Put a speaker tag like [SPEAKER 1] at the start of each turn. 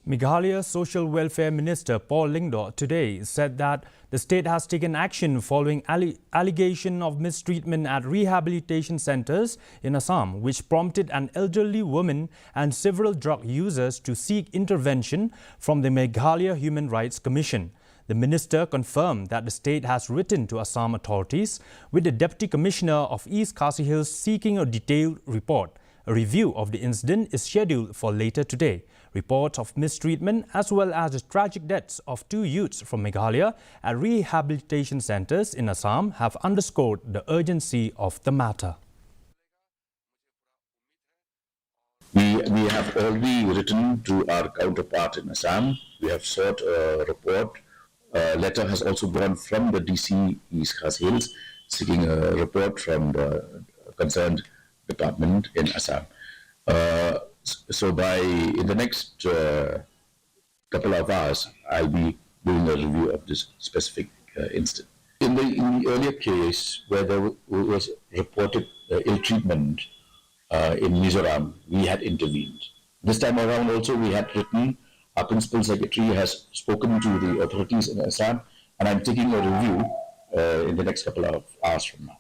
[SPEAKER 1] Meghalaya Social Welfare Minister Paul Lyngdoh today said that the state has taken action following allegation of mistreatment at rehabilitation centers in Assam, which prompted an elderly woman and several drug users to seek intervention from the Meghalaya Human Rights Commission. The minister confirmed that the state has written to Assam authorities, with the Deputy Commissioner of East Khasi Hills seeking a detailed report. A review of the incident is scheduled for later today. Reports of mistreatment as well as the tragic deaths of two youths from Meghalaya at rehabilitation centers in Assam have underscored the urgency of the matter.
[SPEAKER 2] We have already written to our counterpart in Assam. We have sought a report. A letter has also gone from the DC East Khasi Hills seeking a report from the concerned department in Assam. So in the next couple of hours, I'll be doing a review of this specific incident. In the earlier case where there was reported ill treatment in Mizoram, we had intervened. This time around also we had written, our Principal Secretary has spoken to the authorities in Assam, and I'm taking a review in the next couple of hours from now.